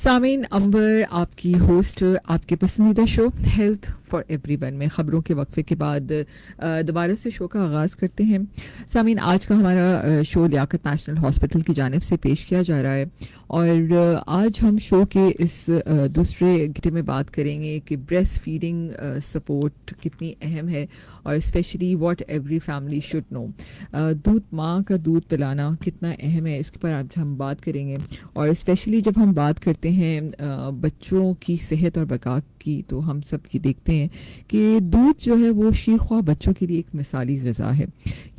सामीन अंबर आपकी होस्ट आपके पसंदीदा शो हेल्थ फॉर एवरीवन में ख़बरों के वक्फे के बाद दोबारा से शो का आगाज़ करते हैं। सामीन, आज का हमारा शो लियाकत नेशनल हॉस्पिटल की जानिब से पेश किया जा रहा है और आज हम शो के इस दूसरे घंटे में बात करेंगे कि ब्रेस्ट फीडिंग सपोर्ट कितनी अहम है और specially what every family should know. माँ का दूध पिलाना कितना अहम है, इसके पर आज हम बात करेंगे। और स्पेशली जब हम बात करते हैं बच्चों की सेहत और बका की, तो हम सब की देखते हैं कि दूध जो है वो शीरख्वाह बच्चों के लिए एक मिसाली ग़िज़ा है।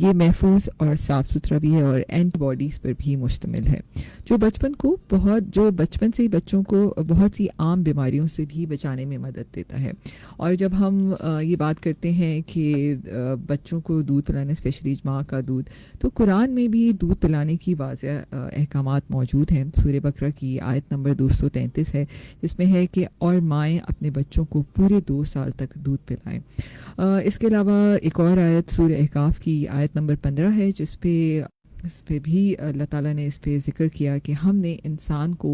ये महफूज और साफ़ सुथरा भी है और एंटीबॉडीज़ पर भी मुश्तमिल है, जो बचपन से ही बच्चों को बहुत सी आम बीमारियों से भी बचाने में मदद देता है। और जब हम ये बात करते हैं कि बच्चों को दूध पिलाना, स्पेशली माँ का दूध, तो कुरान में भी दूध पिलाने की वाज़ेह अहकामात मौजूद हैं। सूरह बकरा की आयत नंबर 233 है, जिसमें है कि और माएँ अपने बच्चों को पूरे 2 साल तक दूध पिलाएं। इसके अलावा एक और आयत सूरह अहकाफ की आयत नंबर 15 है, इस पे भी अल्लाह ताला ने इस पे ज़िक्र किया कि हमने इंसान को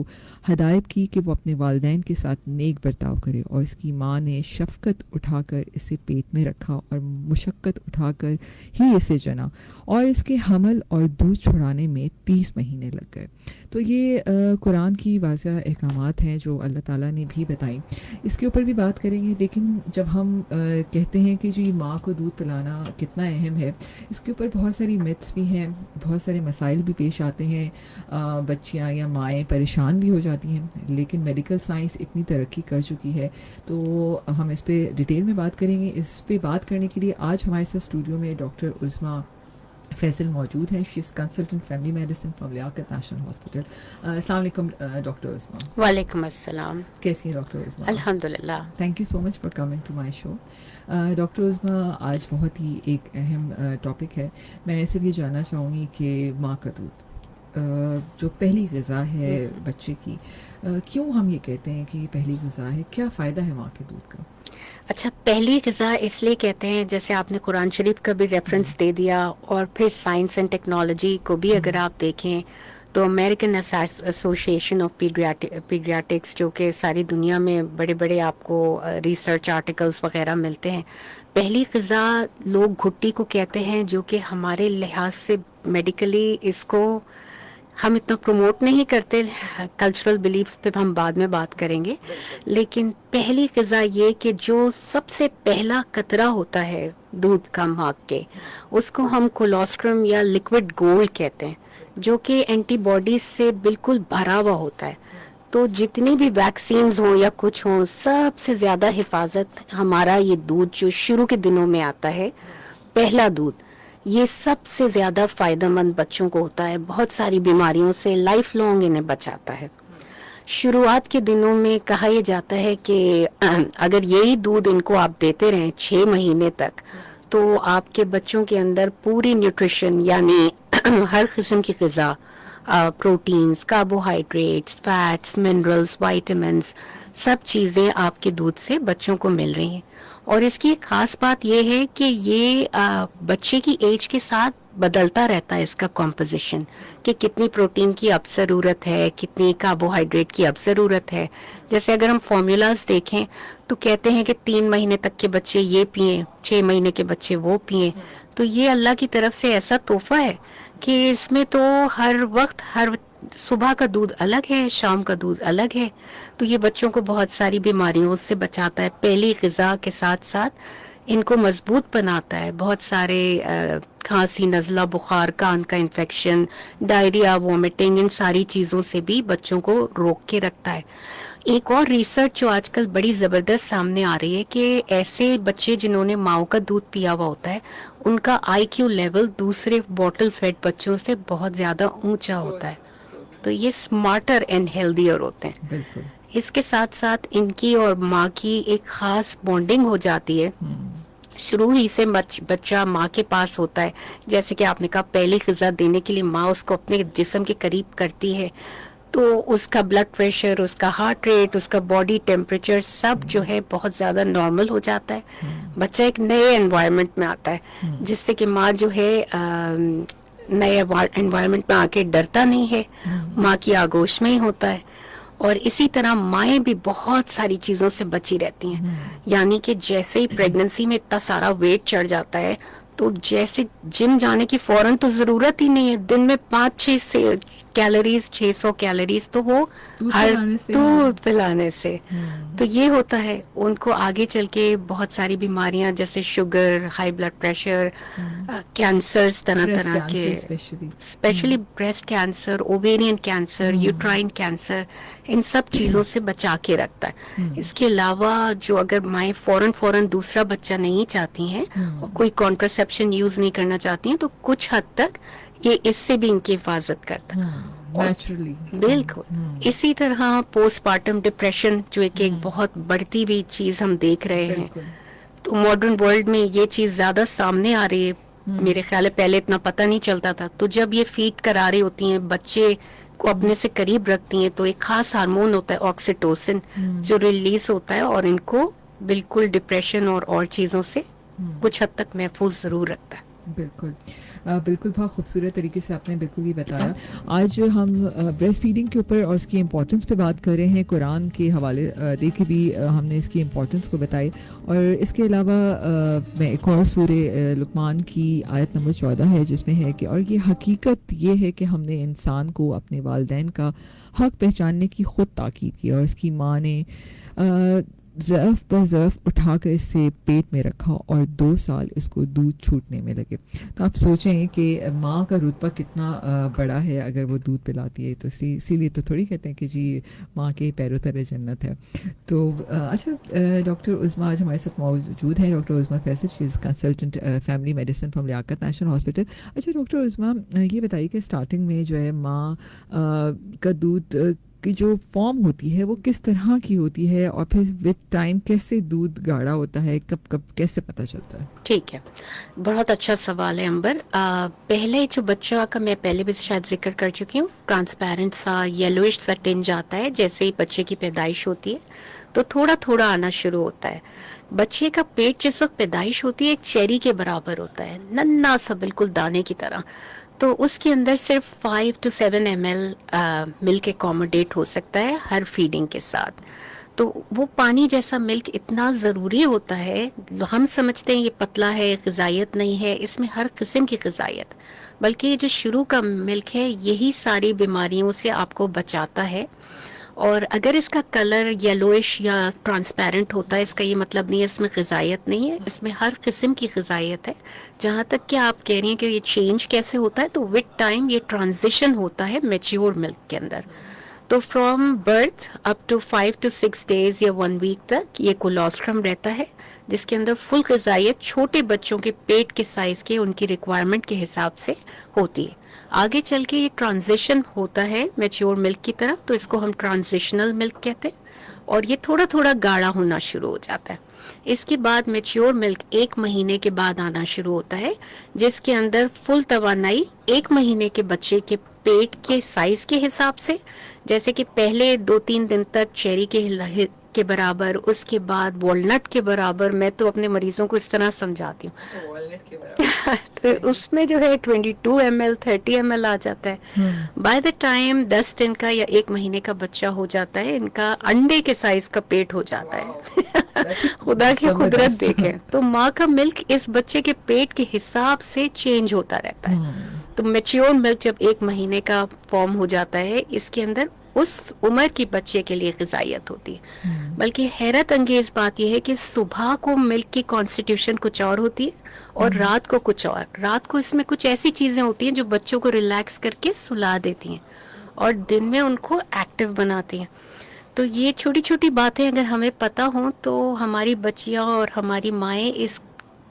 हदायत की कि वो अपने वालिदैन के साथ नेक बर्ताव करे, और इसकी माँ ने शफ़क़त उठाकर इसे पेट में रखा और मुशक्क़त उठाकर ही इसे जना, और इसके हमल और दूध छुड़ाने में 30 महीने लग गए। तो ये कुरान की वाज़ेह अहकामात हैं जो अल्लाह ताला ने भी बताई। इसके ऊपर भी बात करेंगे, लेकिन जब हम कहते हैं कि जी माँ को दूध पिलाना कितना अहम है, इसके ऊपर बहुत सारी मिथ्स भी हैं, बहुत सारे मसाइल भी पेश आते हैं। बच्चियाँ या माएँ परेशान भी हो जाती हैं, लेकिन मेडिकल साइंस इतनी तरक्की कर चुकी है, तो हम इस पे डिटेल में बात करेंगे। इस पे बात करने के लिए आज हमारे साथ स्टूडियो में डॉक्टर उज़मा फैसल मौजूद हैं। She is consultant family medicine from Liaquat national hospital. अस्सलाम वालेकुम डॉक्टर उज़मा। वालेकुम अस्सलाम। कैसी हैं डॉक्टर उज़मा? अल्हम्दुलिल्लाह। Thank you so much for coming to my show. Doctor Uzma, आज बहुत ही एक अहम टॉपिक है। मैं ऐसे भी जानना चाहूँगी कि माँ का दूध जो पहली ग़िज़ा है बच्चे की, क्यों हम ये कहते हैं कि पहली ग़िज़ा है? क्या फ़ायदा है माँ के दूध का? अच्छा, पहली ग़िज़ा इसलिए कहते हैं, जैसे आपने कुरान शरीफ का भी रेफरेंस दे दिया, और फिर साइंस एंड टेक्नोलॉजी को भी अगर आप देखें तो अमेरिकन एसोसिएशन ऑफ पीडियाट्रिक्स, जो कि सारी दुनिया में बड़े बड़े आपको रिसर्च आर्टिकल्स वगैरह मिलते हैं, पहली ग़िज़ा लोग घुट्टी को कहते हैं, जो कि हमारे लिहाज से मेडिकली इसको हम इतना प्रमोट नहीं करते। कल्चरल बिलीफ्स पे हम बाद में बात करेंगे, लेकिन पहली ग़िज़ा ये कि जो सबसे पहला कतरा होता है दूध का माँ के, उसको हम कोलोस्ट्रम या लिक्विड गोल्ड कहते हैं, जो कि एंटीबॉडीज से बिल्कुल भरा हुआ होता है। तो जितनी भी वैक्सीन्स हो या कुछ हो, सबसे ज़्यादा हिफाजत हमारा ये दूध जो शुरू के दिनों में आता है, पहला दूध, ये सबसे ज़्यादा फ़ायदेमंद बच्चों को होता है। बहुत सारी बीमारियों से लाइफ लॉन्ग इन्हें बचाता है। शुरुआत के दिनों में कहा यह जाता है कि अगर यही दूध इनको आप देते रहें 6 महीने तक, तो आपके बच्चों के अंदर पूरी न्यूट्रिशन, यानी हर किस्म की ग़िज़ा, proteins, carbohydrates, fats, minerals, vitamins, सब चीज़ें आपके दूध से बच्चों को मिल रही हैं। और इसकी एक ख़ास बात यह है कि ये बच्चे की एज के साथ बदलता रहता है इसका कॉम्पोजिशन, कि कितनी प्रोटीन की अब ज़रूरत है, कितनी कार्बोहाइड्रेट की अब ज़रूरत है। जैसे अगर हम फार्मूलाज देखें तो कहते हैं कि 3 महीने तक के बच्चे ये पिएं, 6 महीने के बच्चे वो पिएं। तो ये अल्लाह की तरफ से ऐसा तोहफा है कि इसमें तो हर वक्त, हर सुबह का दूध अलग है, शाम का दूध अलग है। तो ये बच्चों को बहुत सारी बीमारियों से बचाता है। पहली ग़िज़ा के साथ साथ इनको मजबूत बनाता है। बहुत सारे खांसी, नज़ला, बुखार, कान का इन्फेक्शन, डायरिया, वोमिटिंग, इन सारी चीज़ों से भी बच्चों को रोक के रखता है। एक और रिसर्च जो आजकल बड़ी ज़बरदस्त सामने आ रही है कि ऐसे बच्चे जिन्होंने माँ का दूध पिया हुआ होता है, उनका IQ लेवल दूसरे बॉटल फेड बच्चों से बहुत ज़्यादा ऊंचा होता है। तो ये स्मार्टर एंड हेल्दियर होते हैं। बिल्कुल। इसके साथ साथ इनकी और माँ की एक खास बॉन्डिंग हो जाती है। शुरू ही से बच्चा माँ के पास होता है। जैसे कि आपने कहा, पहली ग़िज़ा देने के लिए माँ उसको अपने जिस्म के करीब करती है, तो उसका ब्लड प्रेशर, उसका हार्ट रेट, उसका बॉडी टेम्परेचर सब जो है बहुत ज़्यादा नॉर्मल हो जाता है। बच्चा एक नए एनवायरनमेंट में आता है, जिससे कि माँ जो है नए एनवायरनमेंट में आके डरता नहीं है, माँ की आगोश में ही होता है। اور اسی طرح مائیں بھی بہت ساری چیزوں سے بچی رہتی ہیں. یعنی کہ جیسے ہی پریگننسی میں اتنا سارا ویٹ چڑھ جاتا ہے تو جیسے جم جانے کی فوراً تو ضرورت ہی نہیں ہے. دن میں 5-6 سے کیلوریز 600 کیلوریز تو وہ ہر دودھ پلانے سے. تو یہ ہوتا ہے ان کو آگے چل کے بہت ساری بیماریاں جیسے sugar, high blood pressure, cancers طرح طرح کے, specially breast cancer, ovarian cancer, uterine cancer, ان سب چیزوں سے بچا کے رکھتا ہے. اس کے علاوہ جو اگر مائیں فوراً دوسرا بچہ نہیں چاہتی ہیں اور کوئی کانٹراسیپشن یوز نہیں کرنا چاہتی ہیں تو کچھ حد تک یہ اس سے بھی ان کی حفاظت کرتا ہے. نیچرلی بالکل. اسی طرح پوسٹ پارٹم ڈپریشن جو ایک بہت بڑھتی ہوئی چیز ہم دیکھ رہے ہیں, تو ماڈرن ورلڈ میں یہ چیز زیادہ سامنے آ رہی ہے. میرے خیال ہے پہلے اتنا پتہ نہیں چلتا تھا. تو جب یہ فیڈ کرا رہی ہوتی ہیں بچے کو اپنے سے قریب رکھتی ہیں تو ایک خاص ہارمون ہوتا ہے آکسیٹوسن جو ریلیز ہوتا ہے اور ان کو بالکل ڈپریشن اور چیزوں سے کچھ حد تک محفوظ ضرور رکھتا ہے. بالکل بالکل, بہت خوبصورت طریقے سے آپ نے بالکل یہ بتایا. آج ہم بریسٹ فیڈنگ کے اوپر اور اس کی امپورٹنس پہ بات کر رہے ہیں. قرآن کے حوالے دے کے بھی ہم نے اس کی امپورٹنس کو بتائی, اور اس کے علاوہ میں ایک اور سورہ لقمان کی آیت نمبر 14 ہے جس میں ہے کہ اور یہ حقیقت یہ ہے کہ ہم نے انسان کو اپنے والدین کا حق پہچاننے کی خود تاکید کی, اور اس کی ماں نے ضعف پر ضعف اٹھا کر اس سے پیٹ میں رکھا اور 2 سال اس کو دودھ چھوٹنے میں لگے. تو آپ سوچیں کہ ماں کا رتبہ کتنا بڑا ہے اگر وہ دودھ پلاتی ہے. تو اسی لیے تو تھوڑی کہتے ہیں کہ جی ماں کے پیروں تلے جنت ہے. تو اچھا, ڈاکٹر عظمیٰ آج ہمارے ساتھ موجود ہیں. Doctor Uzma Faisal, she is consultant family medicine from Liaquat National Hospital. اچھا ڈاکٹر عظمیٰ, یہ بتائیے کہ اسٹارٹنگ میں جو ہے ماں کا دودھ کی جو فارم ہوتی ہے وہ کس طرح کی ہوتی ہے, اور پھر وتھ ٹائم کیسے دودھ گاڑھا ہوتا ہے, کب کیسے پتہ چلتا ہے؟ ٹھیک ہے, بہت اچھا سوال ہے امبر. پہلے جو بچہ کا میں پہلے بھی شاید ذکر کر چکی ہوں, ٹرانسپیرنٹ سا یلوئش سا ٹنج آتا ہے جیسے ہی بچے کی پیدائش ہوتی ہے تو تھوڑا تھوڑا آنا شروع ہوتا ہے. بچے کا پیٹ جس وقت پیدائش ہوتی ہے ایک چیری کے برابر ہوتا ہے, ننا سا بالکل دانے کی طرح. تو اس کے اندر صرف 5 to 7 ml ملک اکوموڈیٹ ہو سکتا ہے ہر فیڈنگ کے ساتھ. تو وہ پانی جیسا ملک اتنا ضروری ہوتا ہے. ہم سمجھتے ہیں یہ پتلا ہے, غذائیت نہیں ہے, اس میں ہر قسم کی غذائیت, بلکہ یہ جو شروع کا ملک ہے یہی ساری بیماریوں سے آپ کو بچاتا ہے. اور اگر اس کا کلر یلوئش یا ٹرانسپیرنٹ ہوتا ہے اس کا یہ مطلب نہیں ہے اس میں غذائیت نہیں ہے, اس میں ہر قسم کی غذائیت ہے. جہاں تک کہ آپ کہہ رہی ہیں کہ یہ چینج کیسے ہوتا ہے, تو وتھ ٹائم یہ ٹرانزیشن ہوتا ہے میچیور ملک کے اندر. تو from birth up to 5 to 6 days یا 1 week تک یہ کولاسٹرم رہتا ہے جس کے اندر فل غذائیت چھوٹے بچوں کے پیٹ کے سائز کے ان کی ریکوائرمنٹ کے حساب سے ہوتی ہے. آگے چل کے یہ ٹرانزیشن ہوتا ہے میچیور ملک کی طرف, تو اس کو ہم ٹرانزیشنل ملک کہتے ہیں, اور یہ تھوڑا تھوڑا گاڑھا ہونا شروع ہو جاتا ہے. اس کے بعد میچیور ملک 1 مہینے کے بعد آنا شروع ہوتا ہے جس کے اندر فل توانائی 1 مہینے کے بچے کے پیٹ کے سائز کے حساب سے, جیسے کہ پہلے 2-3 دن تک چیری کے برابر, اس کے بعد والنٹ کے برابر. میں تو اپنے مریضوں کو اس طرح سمجھاتی ہوں تو اس میں جو ہے 22 ml 30 ml آ جاتا ہے. بائی دا ٹائم 10 دن کا یا 1 مہینے کا بچہ ہو جاتا ہے ان کا انڈے کے سائز کا پیٹ ہو جاتا ہے. خدا کی قدرت دیکھیں, تو ماں کا ملک اس بچے کے پیٹ کے حساب سے چینج ہوتا رہتا ہے. تو میچیور ملک جب 1 مہینے کا فارم ہو جاتا ہے اس کے اندر اس عمر کی بچے کے لیے غذائیت ہوتی ہے. بلکہ حیرت انگیز بات یہ ہے کہ صبح کو ملک کی کانسٹیٹیوشن کچھ اور ہوتی ہے اور رات کو کچھ اور. رات کو اس میں کچھ ایسی چیزیں ہوتی ہیں جو بچوں کو ریلیکس کر کے سلا دیتی ہیں اور دن میں ان کو ایکٹیو بناتی ہیں. تو یہ چھوٹی چھوٹی باتیں اگر ہمیں پتہ ہوں تو ہماری بچیاں اور ہماری مائیں اس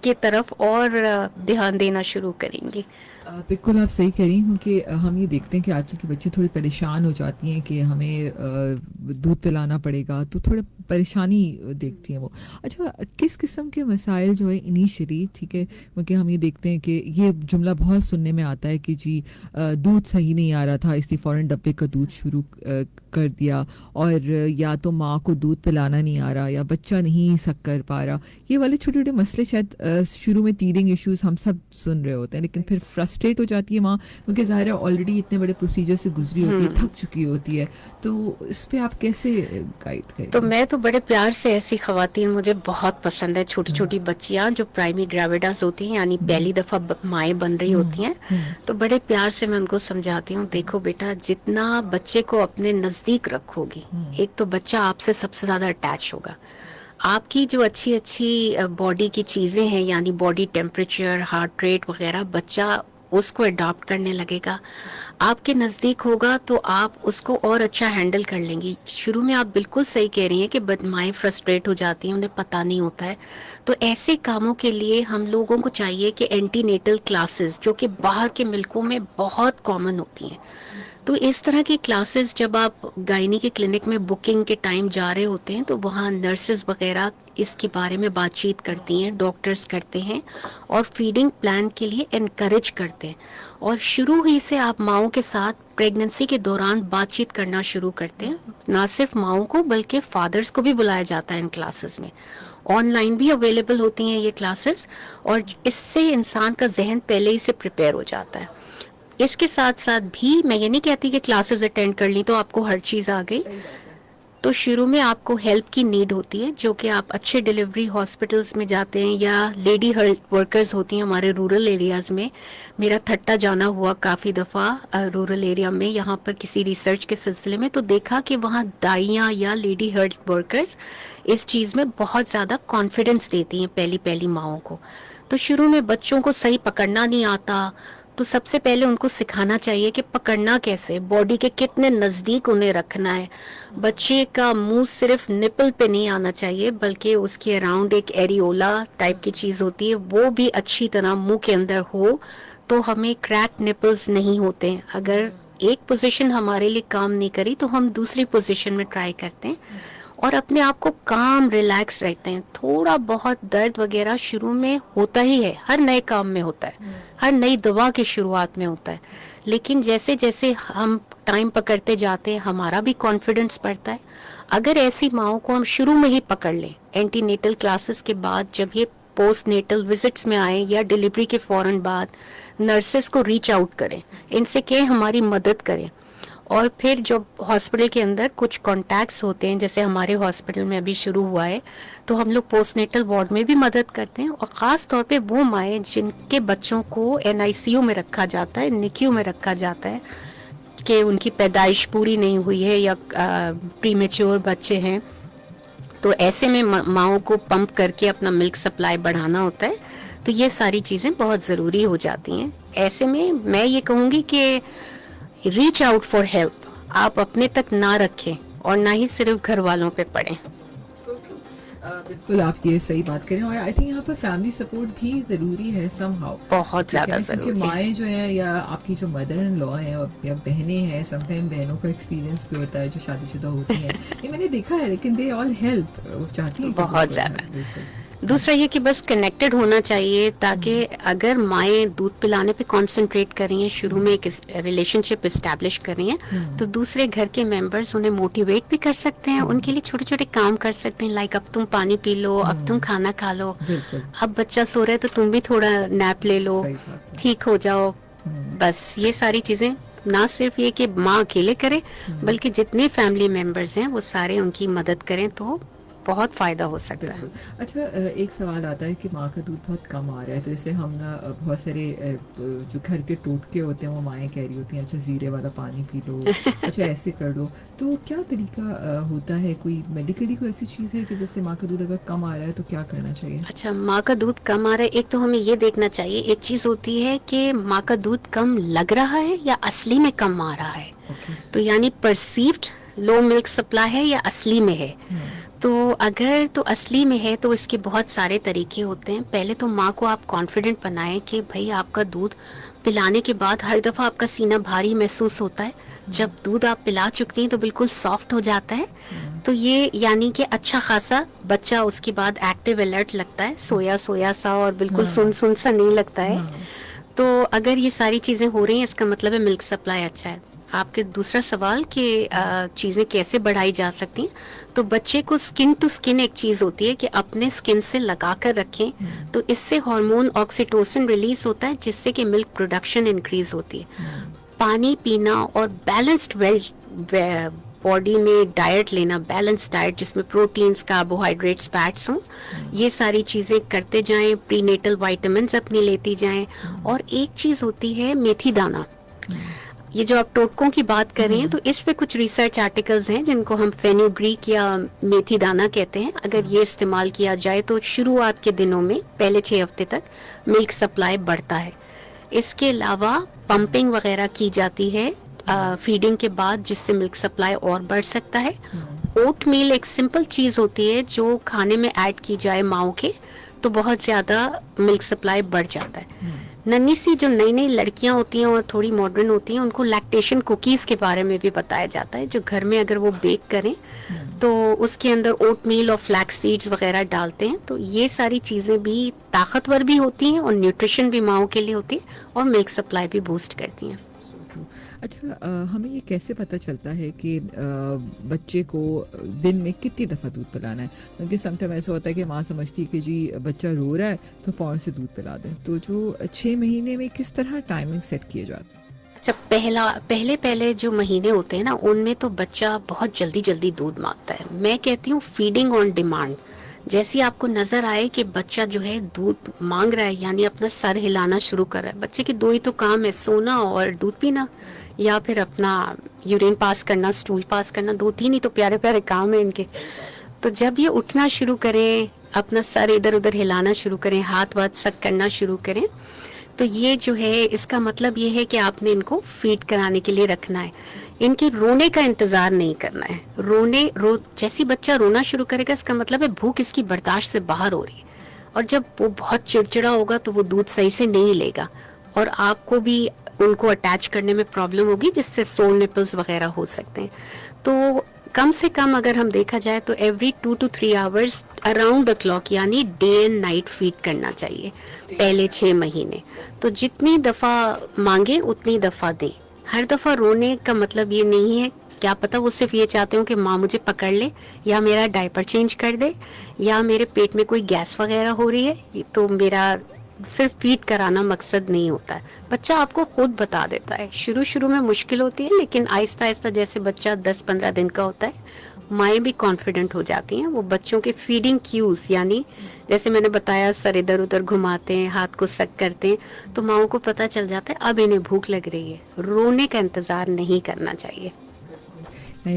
کی طرف اور دھیان دینا شروع کریں گی. بالکل آپ صحیح کہہ رہی ہیں, کیونکہ ہم یہ دیکھتے ہیں کہ آج کل کی بچی تھوڑی پریشان ہو جاتی ہیں کہ ہمیں دودھ پلانا پڑے گا, تو تھوڑا परेशानी देखती हैं वो. अच्छा, किस किस्म के मसाइल जो है इनिशियली, ठीक है, क्योंकि हम ये देखते हैं कि ये जुमला बहुत सुनने में आता है कि जी दूध सही नहीं आ रहा था इसलिए फ़ौरन डब्बे का दूध शुरू कर दिया, और या तो माँ को दूध पिलाना नहीं आ रहा या बच्चा नहीं सक कर पा रहा. ये वाले छोटे छोटे मसले शायद शुरू में टीदिंग इश्यूज हम सब सुन रहे होते हैं, लेकिन फिर फ्रस्ट्रेट हो जाती है माँ, क्योंकि ज़ाहिर है ऑलरेडी इतने बड़े प्रोसीजर से गुजरी होती है, थक चुकी होती है. तो इस पे आप कैसे गाइड करें? तो मैं तो बड़े प्यार से, ऐसी खवातीन मुझे बहुत पसंद है, छोटी छोटी बच्चियां जो प्राइमरी ग्रेविडास होती हैं, यानी पहली दफा माएँ बन रही होती हैं, तो बड़े प्यार से मैं उनको समझाती हूँ, देखो बेटा, जितना बच्चे को अपने नजदीक रखोगी, एक तो बच्चा आपसे सबसे ज्यादा अटैच होगा. आपकी जो अच्छी अच्छी बॉडी की चीजें हैं, यानी बॉडी टेम्परेचर, हार्ट रेट वगैरह, बच्चा उसको अडॉप्ट करने लगेगा, आपके नज़दीक होगा, तो आप उसको और अच्छा हैंडल कर लेंगी. शुरू में आप बिल्कुल सही कह रही हैं कि माएँ फ्रस्ट्रेट हो जाती हैं, उन्हें पता नहीं होता है. तो ऐसे कामों के लिए हम लोगों को चाहिए कि एंटीनेटल क्लासेस, जो कि बाहर के मुल्कों में बहुत कॉमन होती हैं, तो इस तरह की क्लासेस जब आप गायनी के क्लिनिक में बुकिंग के टाइम जा रहे होते हैं, तो वहाँ नर्सेज वगैरह इसके बारे में बातचीत करती हैं, डॉक्टर्स करते हैं, और फीडिंग प्लान के लिए इनकरेज करते हैं. और शुरू ही से आप माओं के साथ प्रेगनेंसी के दौरान बातचीत करना शुरू करते हैं. ना सिर्फ माओं को बल्कि फादर्स को भी बुलाया जाता है इन क्लासेस में. ऑनलाइन भी अवेलेबल होती हैं ये क्लासेस, और इससे इंसान का जहन पहले ही से प्रिपेयर हो जाता है. इसके साथ साथ भी मैं ये नहीं कहती कि क्लासेस अटेंड कर ली तो आपको हर चीज़ आ गई. तो शुरू में आपको हेल्प की नीड होती है, जो कि आप अच्छे डिलीवरी हॉस्पिटल्स में जाते हैं, या लेडी हेल्थ वर्कर्स होती हैं हमारे रूरल एरियाज़ में. मेरा थट्टा जाना हुआ काफ़ी दफ़ा रूरल एरिया में, यहाँ पर किसी रिसर्च के सिलसिले में, तो देखा कि वहाँ दाइयाँ या लेडी हेल्थ वर्कर्स इस चीज़ में बहुत ज़्यादा कॉन्फिडेंस देती हैं पहली पहली माओं को. तो शुरू में बच्चों को सही पकड़ना नहीं आता, तो सबसे पहले उनको सिखाना चाहिए कि पकड़ना कैसे, बॉडी के कितने नज़दीक उन्हें रखना है. बच्चे का मुंह सिर्फ निपल पे नहीं आना चाहिए, बल्कि उसके अराउंड एक एरियोला टाइप की चीज़ होती है, वो भी अच्छी तरह मुंह के अंदर हो, तो हमें क्रैक निपल्स नहीं होते हैं. अगर एक पोजीशन हमारे लिए काम नहीं करी तो हम दूसरी पोजीशन में ट्राई करते हैं, और अपने आप को काम रिलैक्स रहते हैं. थोड़ा बहुत दर्द वगैरह शुरू में होता ही है, हर नए काम में होता है, हर नई दवा की शुरुआत में होता है, लेकिन जैसे जैसे हम टाइम पकड़ते जाते हैं हमारा भी कॉन्फिडेंस बढ़ता है. अगर ऐसी माओं को हम शुरू में ही पकड़ लें, एंटीनेटल क्लासेस के बाद, जब ये पोस्ट नेटल विजिट्स में आए या डिलीवरी के फौरन बाद, नर्सेस को रीच आउट करें, इनसे कहें हमारी मदद करें. और फिर जो हॉस्पिटल के अंदर कुछ कॉन्टैक्ट्स होते हैं, जैसे हमारे हॉस्पिटल में अभी शुरू हुआ है, तो हम लोग पोस्टनेटल वार्ड में भी मदद करते हैं. और ख़ास तौर पे वो माएँ जिनके बच्चों को NICU में रखा जाता है, NICU में रखा जाता है, कि उनकी पैदाइश पूरी नहीं हुई है या प्रीमेच्योर बच्चे हैं, तो ऐसे में माओं को पंप करके अपना मिल्क सप्लाई बढ़ाना होता है. तो ये सारी चीज़ें बहुत ज़रूरी हो जाती हैं. ऐसे में मैं ये कहूँगी कि रीच आउट फॉर हेल्प आप अपने तक ना रखें, और ना ही सिर्फ घर वालों पे पड़ें. बिल्कुल आप ये सही बात करें, और आई थिंक यहाँ पर फैमिली सपोर्ट भी ज़रूरी है समहाउ, बहुत ज़्यादा ज़रूरी है. माएँ जो है या आपकी जो मदर इन लॉ है या बहनें हैं, समटाइम बहनों का एक्सपीरियंस भी होता है जो शादीशुदा होती हैं, ये मैंने देखा है, लेकिन दे ऑल हेल्प, वो चाहती हैं बहुत ज़्यादा. दूसरा ये कि बस कनेक्टेड होना चाहिए, ताकि अगर माएँ दूध पिलाने पे कंसंट्रेट कर रही हैं, शुरू में एक रिलेशनशिप इस्टेब्लिश कर रही हैं, तो दूसरे घर के मेंबर्स उन्हें मोटिवेट भी कर सकते हैं, उनके लिए छोटे छोटे काम कर सकते हैं, लाइक अब तुम पानी पी लो, अब तुम खाना खा लो, अब बच्चा सो रहा है तो तुम भी थोड़ा नैप ले लो, ठीक हो जाओ. बस ये सारी चीज़ें ना सिर्फ ये कि माँ अकेले करे, बल्कि जितने फैमिली मेंबर्स हैं वो सारे उनकी मदद करें, तो बहुत फ़ायदा हो सकता है. अच्छा, एक सवाल आता है कि माँ का दूध बहुत कम आ रहा है, तो इससे हम ना बहुत सारे जो घर के टोटके होते हैं वो माएँ कह रही होती हैं, अच्छा जीरे वाला पानी पी लो, अच्छा ऐसे कर लो. तो क्या तरीका होता है, कोई मेडिकली कोई ऐसी चीज़ है कि जिससे माँ का दूध अगर कम आ रहा है तो क्या करना चाहिए? अच्छा, माँ का दूध कम आ रहा है, एक तो हमें ये देखना चाहिए, एक चीज़ होती है कि माँ का दूध कम लग रहा है या असली में कम आ रहा है. तो यानी परसीव्ड लो मिल्क सप्लाई है या असली में है. तो अगर तो असली में है तो इसके बहुत सारे तरीके होते हैं. पहले तो माँ को आप कॉन्फिडेंट बनाएं कि भाई आपका दूध पिलाने के बाद हर दफ़ा आपका सीना भारी महसूस होता है. जब दूध आप पिला चुकती हैं तो बिल्कुल सॉफ्ट हो जाता है, تو یہ یعنی کہ اچھا خاصا بچہ اس کے بعد ایکٹیو الرٹ لگتا ہے, سویا سویا سا اور بالکل سن سا نہیں لگتا ہے. تو اگر یہ ساری چیزیں ہو رہی ہیں اس کا مطلب ہے ملک سپلائی اچھا ہے. آپ کے دوسرا سوال کہ چیزیں کیسے بڑھائی جا سکتی ہیں, تو بچے کو سکن ٹو سکن ایک چیز ہوتی ہے کہ اپنے سکن سے لگا کر رکھیں, تو اس سے ہارمون آکسیٹوسن ریلیز ہوتا ہے جس سے کہ ملک پروڈکشن انکریز ہوتی ہے. پانی پینا اور بیلنسڈ باڈی میں ڈائٹ لینا, بیلنس ڈائٹ جس میں پروٹینز, کاربوہائیڈریٹس, فیٹس ہوں, یہ ساری چیزیں کرتے جائیں. پری نیٹل وائٹامنس اپنی لیتی جائیں. اور ایک چیز ہوتی ہے میتھی دانہ, یہ جو آپ ٹوٹکوں کی بات کر رہے ہیں تو اس پہ کچھ ریسرچ آرٹیکلز ہیں جن کو ہم فینوگریک یا میتھی دانہ کہتے ہیں. اگر یہ استعمال کیا جائے تو شروعات کے دنوں میں پہلے 6 ہفتے تک ملک سپلائی بڑھتا ہے. اس کے علاوہ پمپنگ وغیرہ کی جاتی ہے فیڈنگ کے بعد جس سے ملک سپلائی اور بڑھ سکتا ہے. اوٹ میل ایک سمپل چیز ہوتی ہے جو کھانے میں ایڈ کی جائے ماؤں کے تو بہت زیادہ ملک سپلائی بڑھ جاتا ہے. ننھی سی جو نئی نئی لڑکیاں ہوتی ہیں اور تھوڑی ماڈرن ہوتی ہیں ان کو لیکٹیشن کوکیز کے بارے میں بھی بتایا جاتا ہے, جو گھر میں اگر وہ بیک کریں تو اس کے اندر اوٹ میل اور فلیکس سیڈز وغیرہ ڈالتے ہیں. تو یہ ساری چیزیں بھی طاقتور بھی ہوتی ہیں اور نیوٹریشن بھی ماؤں کے لیے ہوتی ہے اور ملک سپلائی بھی بوسٹ کرتی ہیں. اچھا, ہمیں یہ کیسے پتہ چلتا ہے کہ بچے کو دن میں کتنی دفعہ دودھ پلانا ہے؟ کیونکہ سم ٹائم ایسا ہوتا ہے کہ ماں سمجھتی ہے کہ جی بچہ رو رہا ہے تو فوراً سے دودھ پلا دیں. تو جو 6 مہینے میں کس طرح ٹائمنگ سیٹ کیے جاتے ہیں؟ اچھا, پہلے جو مہینے ہوتے ہیں نا ان میں تو بچہ بہت جلدی دودھ مانگتا ہے. میں کہتی ہوں فیڈنگ آن ڈیمانڈ. جیسی آپ کو نظر آئے کہ بچہ جو ہے دودھ مانگ رہا ہے یعنی اپنا سر ہلانا شروع کر رہا ہے, بچے کے 2 ہی تو کام ہے, سونا اور دودھ پینا, یا پھر اپنا یورین پاس کرنا, اسٹول پاس کرنا, 2-3 ہی تو پیارے پیارے کام ہیں ان کے. تو جب یہ اٹھنا شروع کریں, اپنا سر ادھر ادھر ہلانا شروع کریں, ہاتھ سک کرنا شروع کریں, تو یہ جو ہے اس کا مطلب یہ ہے کہ آپ نے ان کو فیڈ کرانے کے لیے رکھنا ہے. ان کے رونے کا انتظار نہیں کرنا ہے. جیسی بچہ رونا شروع کرے گا اس کا مطلب ہے بھوک اس کی برداشت سے باہر ہو رہی ہے, اور جب وہ بہت چڑچڑا ہوگا تو وہ دودھ صحیح سے نہیں لے گا, اور آپ کو بھی ان کو اٹیچ کرنے میں پرابلم ہوگی جس سے سور نپلز وغیرہ ہو سکتے ہیں. تو کم سے کم اگر ہم دیکھا جائے تو every 2 to 3 hours around the clock یعنی ڈے اینڈ نائٹ فیڈ کرنا چاہیے پہلے 6 مہینے. تو جتنی دفعہ مانگے اتنی دفعہ دیں. ہر دفعہ رونے کا مطلب یہ نہیں ہے, کیا پتہ وہ صرف یہ چاہتے ہوں کہ ماں مجھے پکڑ لے یا میرا ڈائپر چینج کر دے یا میرے پیٹ میں کوئی گیس وغیرہ ہو رہی ہے. تو میرا صرف فیڈ کرانا مقصد نہیں ہوتا ہے. بچہ آپ کو خود بتا دیتا ہے. شروع میں مشکل ہوتی ہے لیکن آہستہ آہستہ جیسے بچہ 10-15 دن کا ہوتا ہے مائیں بھی کانفیڈنٹ ہو جاتی ہیں. وہ بچوں کے فیڈنگ کیوز یعنی جیسے میں نے بتایا سر ادھر ادھر گھماتے ہیں, ہاتھ کو سک کرتے ہیں, تو ماؤں کو پتہ چل جاتا ہے اب انہیں بھوک لگ رہی ہے. رونے کا انتظار نہیں کرنا چاہیے.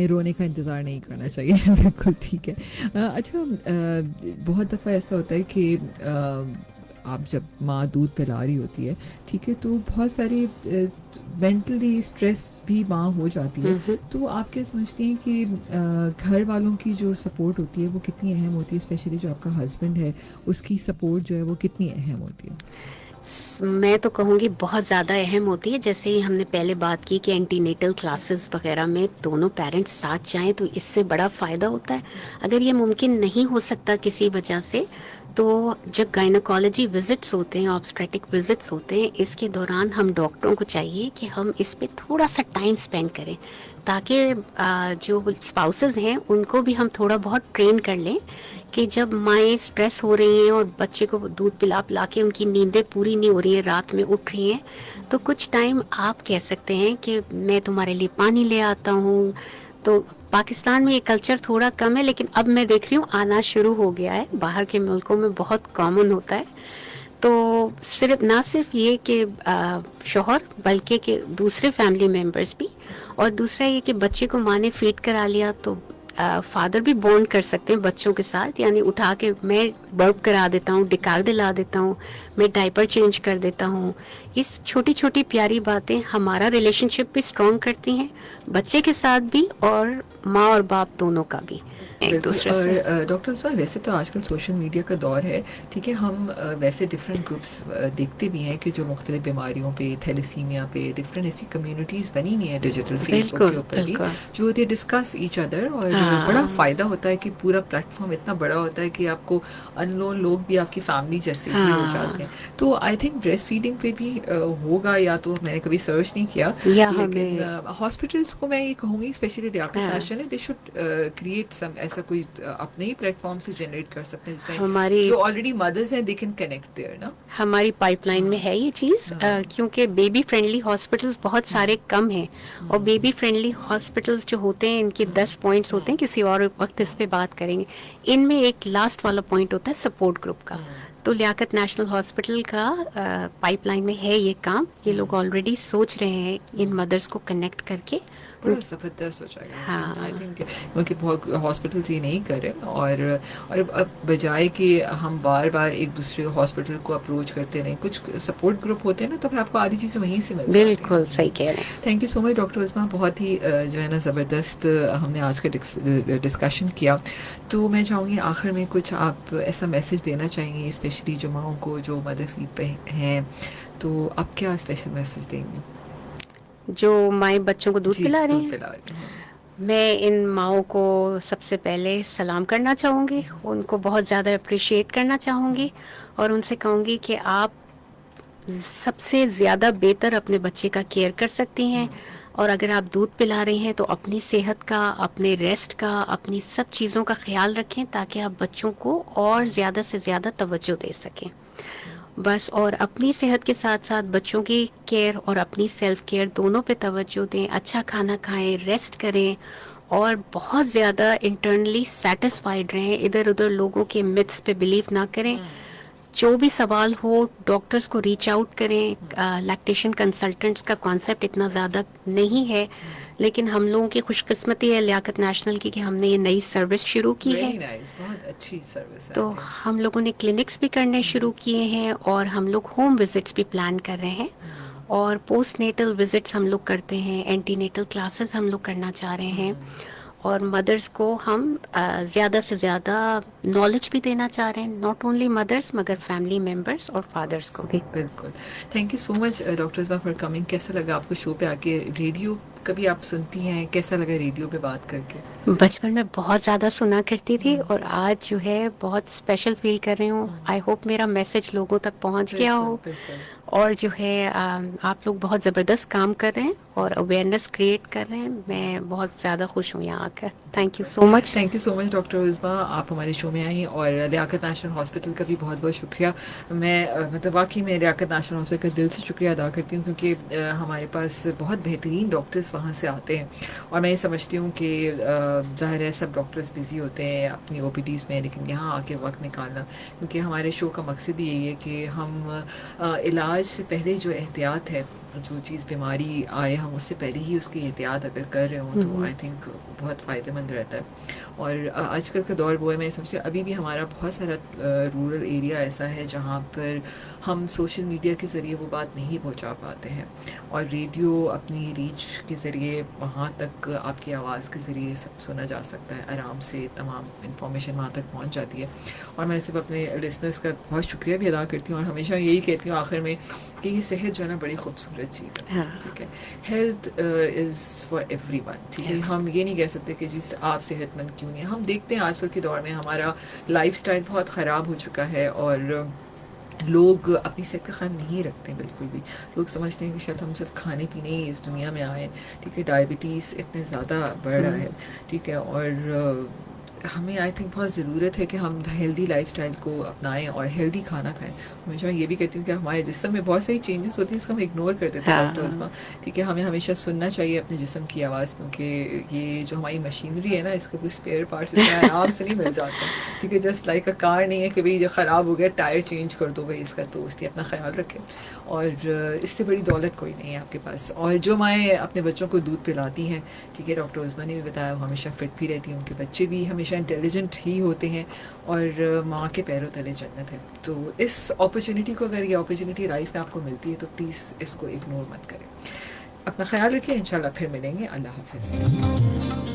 رونے کا انتظار نہیں کرنا چاہیے. بالکل ٹھیک ہے. اچھا, بہت دفعہ ایسا ہوتا ہے کہ آپ جب ماں دودھ پلا رہی ہوتی ہے, ٹھیک ہے, تو بہت ساری مینٹلی اسٹریس بھی ماں ہو جاتی ہے. تو آپ کیا سمجھتی ہیں کہ گھر والوں کی جو سپورٹ ہوتی ہے وہ کتنی اہم ہوتی ہے, اسپیشلی جو آپ کا ہسبینڈ ہے اس کی سپورٹ جو ہے وہ کتنی اہم ہوتی ہے؟ میں تو کہوں گی بہت زیادہ اہم ہوتی ہے. جیسے ہی ہم نے پہلے بات کی کہ اینٹی نیٹل کلاسز وغیرہ میں دونوں پیرنٹس ساتھ جائیں تو اس سے بڑا فائدہ ہوتا ہے. اگر یہ ممکن نہیں ہو سکتا کسی وجہ سے تو جب گائنیکالوجی وزٹس ہوتے ہیں, آبسٹریٹک وزٹس ہوتے ہیں, اس کے دوران ہم ڈاکٹروں کو چاہیے کہ ہم اس پہ تھوڑا سا ٹائم اسپینڈ کریں تاکہ جو اسپاؤسز ہیں ان کو بھی ہم تھوڑا بہت ٹرین کر لیں کہ جب مائیں اسٹریس ہو رہی ہیں اور بچے کو دودھ پلا پلا کے ان کی نیندیں پوری نہیں ہو رہی ہیں, رات میں اٹھ رہی ہیں, تو کچھ ٹائم آپ کہہ سکتے ہیں کہ میں تمہارے لیے پانی لے آتا ہوں. تو پاکستان میں یہ کلچر تھوڑا کم ہے لیکن اب میں دیکھ رہی ہوں آنا شروع ہو گیا ہے. باہر کے ملکوں میں بہت کامن ہوتا ہے. تو نہ صرف یہ کہ شوہر بلکہ کہ دوسرے فیملی ممبرس بھی, اور دوسرا یہ کہ بچے کو ماں نے فیڈ کرا لیا تو فادر بھی بونڈ کر سکتے ہیں بچوں کے ساتھ, یعنی اٹھا کے میں बर्प करा देता हूँ, डिकार दिला देता हूँ, मैं डायपर चेंज कर देता हूँ। ये छोटी छोटी प्यारी बातें हमारा रिलेशनशिप भी स्ट्रॉन्ग करती हैं, बच्चे के साथ भी और माँ और बाप दोनों का भी एक बिल्कुल। दूसरे से। और डॉक्टर उसमा, वैसे तो आजकल सोशल मीडिया का दौर है, ठीक है, हम वैसे डिफरेंट ग्रुप्स देखते भी हैं कि जो मुख्तलिफ बीमारियों पे, थैलेसीमिया पे, डिफरेंट ऐसी कम्युनिटीज़ बनी हुई हैं डिजिटल फेसबुक के बिल्कुल ऊपर भी, बिल्कुल। जो दे डिस्कस ईच अदर। और बड़ा हाँ फ़ायदा होता है कि पूरा प्लेटफॉर्म इतना बड़ा होता है कि आपको अननोन लोग भी आपकी फैमिली जैसे ही हो जाते हाँ, हैं। तो आई थिंक ब्रेस्ट फीडिंग पे भी होगा, या तो मैंने कभी सर्च नहीं किया, या लेकिन हमें हॉस्पिटल्स को मैं ये कहूँगी, स्पेशली लियाकत हाँ, national, they should create some ऐसा कोई अपने ही प्लेटफॉर्म से जनरेट कर सकते हैं जिसमें हमारी जो ऑलरेडी मदर्स हैं दे कैन कनेक्ट देयर ना। हमारी पाइपलाइन में हाँ है ये चीज़, हाँ। क्योंकि बेबी फ्रेंडली हॉस्पिटल्स बहुत सारे कम हैं। और बेबी फ्रेंडली हॉस्पिटल्स जो होते हैं, इनके 10 पॉइंट्स होते हैं, किसी और वक्त इस पे बात करेंगे। इनमें एक लास्ट वाला पॉइंट होता है सपोर्ट ग्रुप का। तो लियाकत नेशनल हॉस्पिटल का पाइपलाइन में है ये काम, ये लोग ऑलरेडी सोच रहे हैं इन मदर्स को कनेक्ट करके। बड़ा ज़बरदस्त हो जाएगा, लेकिन आई हाँ थिंक क्योंकि बहुत हॉस्पिटल्स ये नहीं कर रहे। और अब बजाय कि हम बार बार एक दूसरे हॉस्पिटल को अप्रोच करते रहें, कुछ सपोर्ट ग्रुप होते हैं ना, तो फिर आपको आधी चीज़ें वहीं से मिल जाती हैं। बिल्कुल सही कह रहे हैं। Thank you so much doctor Uzma, बहुत ही जो है ना ज़बरदस्त हमने आज का डिस्कशन किया। तो मैं चाहूँगी आखिर में कुछ आप ऐसा मैसेज देना चाहेंगे, स्पेशली जो माओं को जो मदर फीड पे हैं, तो आप क्या स्पेशल मैसेज देंगे? जो माएँ बच्चों को दूध जी, पिला रही दूध हैं, पिला रहे हैं। मैं इन माओं को सबसे पहले सलाम करना चाहूँगी, उनको बहुत ज़्यादा अप्रिशिएट करना चाहूँगी और उनसे कहूँगी कि आप सबसे ज़्यादा बेहतर अपने बच्चे का केयर कर सकती हैं। और अगर आप दूध पिला रही हैं तो अपनी सेहत का, अपने रेस्ट का, अपनी सब चीज़ों का ख्याल रखें ताकि आप बच्चों को और ज़्यादा से ज़्यादा तवज्जो दे सकें बस। और अपनी सेहत के साथ साथ बच्चों की केयर और अपनी सेल्फ केयर दोनों पे तवज्जो दें, अच्छा खाना खाएं, रेस्ट करें और बहुत ज़्यादा इंटरनली सेटिस्फाइड रहें। इधर उधर लोगों के मिथ्स पे बिलीव ना करें। जो भी सवाल हो डॉक्टर्स को रीच आउट करें। लैक्टेशन कंसल्टेंट्स का कॉन्सेप्ट इतना ज़्यादा नहीं है, लेकिन हम लोगों की खुशकिस्मती है लियाकत नेशनल की कि हमने ये नई सर्विस शुरू की है। वेरी नाइस, बहुत अच्छी सर्विस है। तो हम लोगों ने क्लिनिक्स भी करने शुरू किए हैं और हम लोग होम विजिट्स भी प्लान कर रहे हैं और पोस्ट नेटल विजिट्स हम लोग करते हैं, एंटीनेटल क्लासेस हम लोग करना चाह रहे हैं और मदर्स को हम ज़्यादा से ज़्यादा नॉलेज भी देना चाह रहे हैं, नॉट ओनली मदर्स मगर फैमिली मेम्बर्स और फादर्स को भी। बिल्कुल। Thank you so much doctor Uzma for coming. कैसा लगा आपको शो पे आके? रेडियो कभी आप सुनती हैं, कैसा लगा रेडियो पे बात करके? बचपन में बहुत ज़्यादा सुना करती थी और आज जो है बहुत स्पेशल फील कर रही हूँ। आई होप मेरा मैसेज लोगों तक पहुँच गया हो। बिल्कुल। और जो है आप लोग बहुत ज़बरदस्त काम कर रहे हैं और अवेयरनेस क्रिएट कर रहे हैं। मैं बहुत ज़्यादा खुश हूँ यहाँ आकर। Thank you so much. Thank you so much doctor Uzma, आप हमारे शो में आई और लियाकत नेशनल हॉस्पिटल का भी बहुत बहुत शुक्रिया। मैं मतलब वाकई में लियाकत नेशनल हॉस्पिटल का दिल से शुक्रिया अदा करती हूँ क्योंकि हमारे पास बहुत बेहतरीन डॉक्टर्स वहाँ से आते हैं और मैं ये समझती हूँ कि ज़ाहिर है सब डॉक्टर्स बिज़ी होते हैं अपनी OPDs में, लेकिन यहाँ आके वक्त निकालना, क्योंकि हमारे शो का मकसद ही यही है कि हम इलाज से पहले जो एहतियात है, जो चीज़ बीमारी आए हम उससे पहले ही उसकी एहतियात अगर कर रहे हों तो आई थिंक बहुत फ़ायदेमंद रहता है। और आजकल का दौर वो है, मैं समझती हूँ अभी भी हमारा बहुत सारा रूरल एरिया ऐसा है जहाँ पर हम सोशल मीडिया के ज़रिए वो बात नहीं पहुँचा पाते हैं और रेडियो अपनी रीच के ज़रिए वहाँ तक आपकी आवाज़ के ज़रिए सब सुना जा सकता है, आराम से तमाम इन्फॉर्मेशन वहाँ तक पहुँच जाती है। और मैं सिर्फ अपने लिसनर्स का बहुत शुक्रिया भी अदा करती हूँ और हमेशा यही कहती हूँ आखिर में कि ये सेहत जो है ना बड़ी खूबसूरत चीज़ है। हाँ। ठीक है, हेल्थ इज़ फॉर एवरीवन। ठीक है, हम ये नहीं कह सकते कि जी आप सेहतमंद क्यों नहीं है। हम देखते हैं आजकल के दौर में हमारा लाइफस्टाइल बहुत ख़राब हो चुका है और लोग अपनी सेहत का ख्याल नहीं रखते हैं बिल्कुल भी। लोग समझते हैं कि शायद हम सिर्फ खाने पीने ही इस दुनिया में आए। ठीक है, डायबिटीज़ इतने ज़्यादा बढ़ रहा है। ठीक है, और हमें आई थिंक बहुत ज़रूरत है कि हम हेल्दी लाइफस्टाइल को अपनाएं और हेल्दी खाना खाएं। हमेशा ये भी कहती हूँ कि हमारे जिस्म में बहुत सारी चेंजेस होती हैं, इसको हम इग्नोर कर देते हैं डॉक्टर उस्मा। ठीक है, हमें हमेशा सुनना चाहिए अपने जिस्म की आवाज़, क्योंकि ये जो हमारी मशीनरी है ना, इसका कोई स्पेयर पार्ट्स इतना आराम से नहीं मिल जाता। ठीक है, जस्ट लाइक अ कार नहीं है कि भाई जो ख़राब हो गया टायर चेंज कर दो भाई इसका, तो उसकी अपना ख्याल रखें। और इससे बड़ी दौलत कोई नहीं है आपके पास। और जो माएँ अपने बच्चों को दूध पिलाती हैं, ठीक है, डॉक्टर उस्मा ने भी बताया, वो हमेशा फिट भी रहती हैं, उनके बच्चे भी हमेशा ہمیشہ انٹیلیجنٹ ہی ہوتے ہیں اور ماں کے پیروں تلے جنت ہے. تو اس اپرچونیٹی کو اگر یہ اپرچونیٹی لائف میں آپ کو ملتی ہے تو پلیز اس کو اگنور مت کریں. اپنا خیال رکھیں. انشاءاللہ پھر ملیں گے. اللہ حافظ.